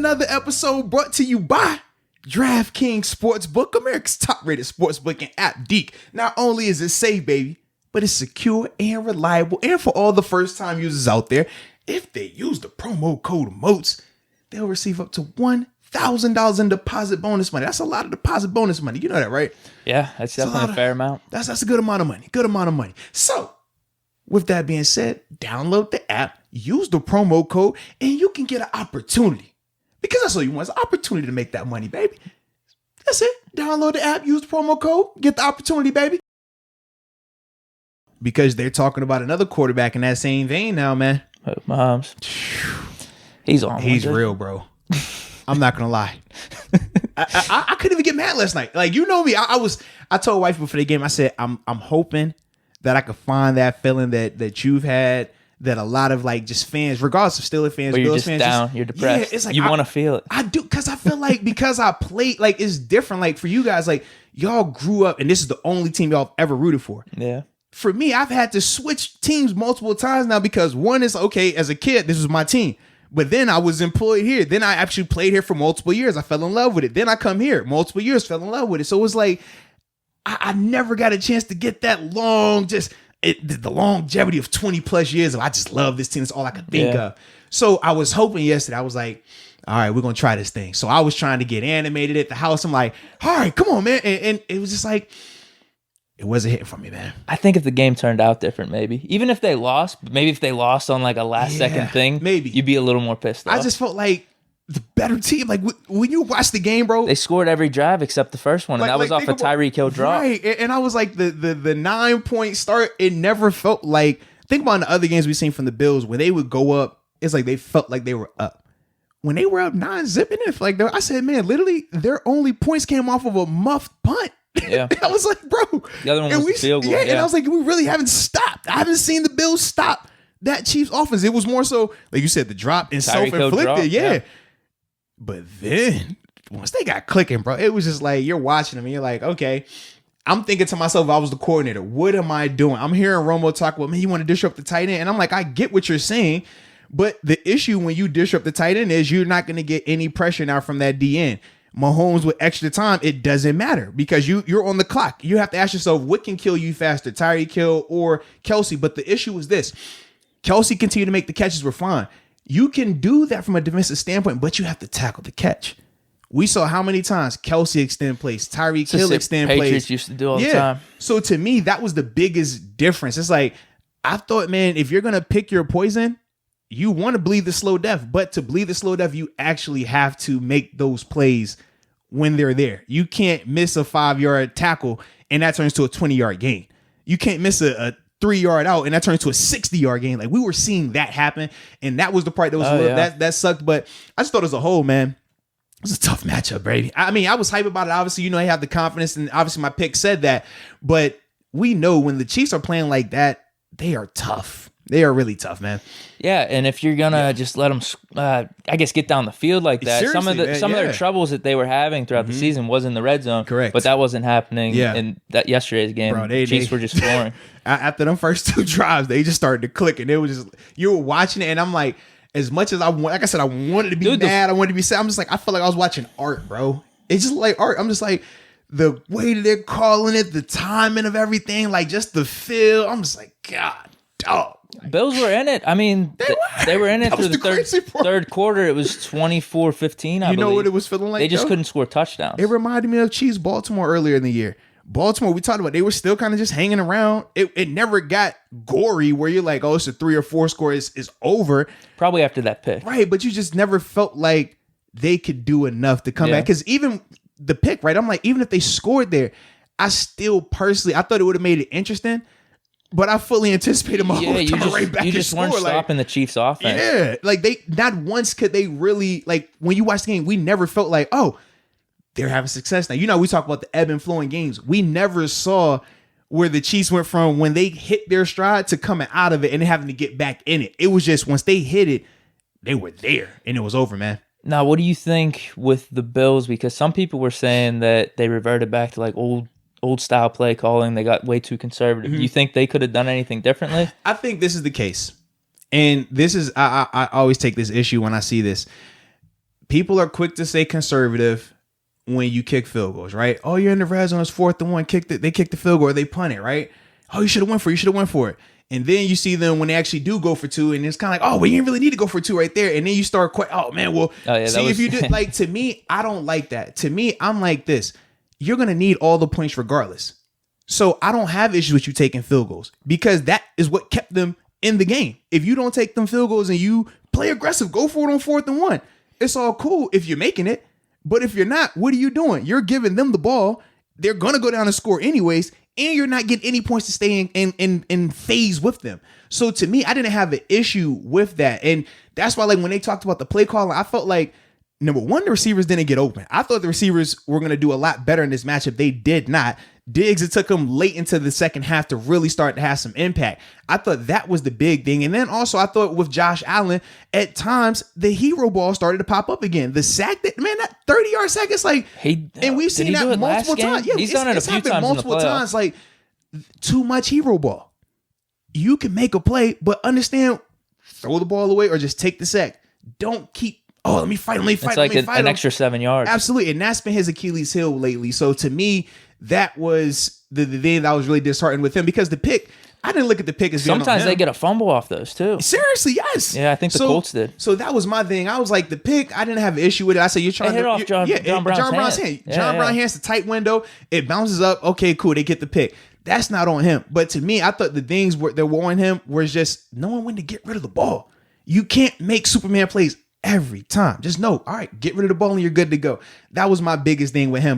Another episode brought to you by DraftKings Sportsbook, America's top-rated sportsbook and app. Deke. Not only is it safe, baby, but it's secure and reliable. And for all the first-time users out there, if they use the promo code MOATS, they'll receive up to $1,000 in deposit bonus money. That's a lot of deposit bonus money. You know that, right? Yeah, that's definitely a fair amount. That's a good amount of money. Good amount of money. So, with that being said, download the app, use the promo code, and you can get an opportunity. Because that's all you want, is an opportunity to make that money, baby. That's it. Download the app, use the promo code, get the opportunity, baby. Because they're talking about another quarterback in that same vein now, man. Mahomes. He's on. He's real, bro. I'm not gonna lie. I couldn't even get mad last night. Like, you know me. I told wife before the game, I said, I'm hoping that I could find that feeling that you've had, that a lot of like just fans, regardless of Steelers fans, you're Bills just fans, down, you're depressed. Yeah, it's like you want to feel it. I do, because I feel like because I played, like it's different. Like for you guys, like y'all grew up, and this is the only team y'all have ever rooted for. Yeah. For me, I've had to switch teams multiple times now because one is okay. As a kid, this was my team. But then I was employed here. Then I actually played here for multiple years. I fell in love with it. Then I come here, multiple years, fell in love with it. So it was like, I never got a chance to get that long, the longevity of 20 plus years of I just love this team. That's all I could think of. So I was hoping yesterday, I was like, all right, we're going to try this thing. So I was trying to get animated at the house. I'm like, all right, come on, man. And it was just like, it wasn't hitting for me, man. I think if the game turned out different, maybe. Even if they lost, maybe if they lost on like a last second thing, maybe you'd be a little more pissed off. I just felt like the better team. Like when you watch the game, bro. They scored every drive except the first one, and that was off a Tyreek Hill drop. Right. And I was like, the 9-point start, it never felt like, think about the other games we've seen from the Bills, when they would go up, it's like they felt like they were up. When they were up 9-zipping it, like I said, man, literally their only points came off of a muffed punt. Yeah. I was like, bro. The other one was the field goal. Yeah, and I was like, we really haven't stopped. I haven't seen the Bills stop that Chiefs offense. It was more so, like you said, the drop and self-inflicted. Yeah. But then once they got clicking, bro, it was just like you're watching them and you're like, okay. I'm thinking to myself, if I was the coordinator, what am I doing? I'm hearing Romo talk about, man, you want to disrupt the tight end. And I'm like, I get what you're saying. But the issue when you disrupt the tight end is you're not going to get any pressure now from that DN. Mahomes with extra time, it doesn't matter because you're on the clock. You have to ask yourself, what can kill you faster, Tyreek Hill or Kelsey? But the issue is this. Kelsey continued to make the catches, were fine. You can do that from a defensive standpoint, but you have to tackle the catch. We saw how many times Kelsey extend plays, Tyreek Hill extend plays. Patriots used to do all the time. So to me, that was the biggest difference. It's like, I thought, man, if you're going to pick your poison, you want to bleed the slow death, but to bleed the slow death, you actually have to make those plays when they're there. You can't miss a 5-yard tackle and that turns to a 20-yard gain. You can't miss a 3-yard out and that turns to a 60-yard gain. Like we were seeing that happen, and that was the part that was that sucked. But I just thought as a whole, man, it was a tough matchup, baby. I mean, I was hype about it. Obviously, you know, I have the confidence, and obviously my pick said that. But we know when the Chiefs are playing like that, they are tough. They are really tough, man. Yeah, and if you're gonna just let them, I guess, get down the field like that, some of their troubles that they were having throughout the season was in the red zone. Correct, but that wasn't happening in that yesterday's game. Bro, Chiefs were just scoring. After them first 2 drives, they just started to click, and it was just, you were watching it, and I'm like, as much as I wanted to be mad, I wanted to be sad. I'm just like, I felt like I was watching art, bro. It's just like art. I'm just like, the way that they're calling it, the timing of everything, like just the feel. I'm just like, God, dog. Bills were in it. I mean, they were in it through the third quarter. It was 24-15, I believe. You know what it was feeling like? They just couldn't score touchdowns. It reminded me of Chiefs Baltimore earlier in the year. Baltimore, we talked about, they were still kind of just hanging around. It never got gory where you're like, oh, it's a 3 or 4 score is over. Probably after that pick. Right, but you just never felt like they could do enough to come back. Because even the pick, right, I'm like, even if they scored there, I still personally, I thought it would have made it interesting. But I fully anticipated Mahomes coming right back. You just weren't stopping the Chiefs' offense. Yeah, like they not once could they really, like when you watch the game, we never felt like, oh, they're having success now. You know, we talk about the ebb and flowing games. We never saw where the Chiefs went from when they hit their stride to coming out of it and having to get back in it. It was just once they hit it, they were there and it was over, man. Now, what do you think with the Bills? Because some people were saying that they reverted back to like old style play calling. They got way too conservative. Do you think they could have done anything differently? I think this is the case. And this is, I always take this issue when I see this. people are quick to say conservative when you kick field goals, right? Oh, you're in the red zone, it's 4th and 1, they kick the field goal or they punt it, right? Oh, you should have went for it. And then you see them when they actually do go for 2, and it's kind of like, oh, well, you didn't really need to go for 2 right there. And then you start oh man, well, see if you did. Like, to me, I don't like that. To me, I'm like this. You're gonna need all the points regardless. So I don't have issues with you taking field goals because that is what kept them in the game. If you don't take them field goals and you play aggressive, go for it on 4th and 1. It's all cool if you're making it. But if you're not, what are you doing? You're giving them the ball. They're going to go down and score anyways. And you're not getting any points to stay in phase with them. So to me, I didn't have an issue with that. And that's why, like, when they talked about the play calling, I felt like, number one, the receivers didn't get open. I thought the receivers were going to do a lot better in this matchup. They did not. Diggs, it took them late into the second half to really start to have some impact. I thought that was the big thing. And then also I thought with Josh Allen, at times the hero ball started to pop up again. The sack, that 30-yard sack, it's like, and we've seen that multiple times. Yeah, he's done it a few times multiple times. Like, too much hero ball. You can make a play, but understand, throw the ball away or just take the sack. Don't keep, let me fight him. It's like an extra 7 yards. Absolutely. And that's been his Achilles heel lately. So to me, that was the thing that was really disheartened with him, because the pick, I didn't look at the pick as being sometimes they get a fumble off those too. Seriously, yes. Yeah, I think the Colts did. So that was my thing. I was like, the pick, I didn't have an issue with it. I said, you're trying to hit off John Brown's hand. John Brown hands the tight window. It bounces up. Okay, cool. They get the pick. That's not on him. But to me, I thought the things that were on him was just knowing when to get rid of the ball. You can't make Superman plays every time. Just know, all right, get rid of the ball and you're good to go. That was my biggest thing with him.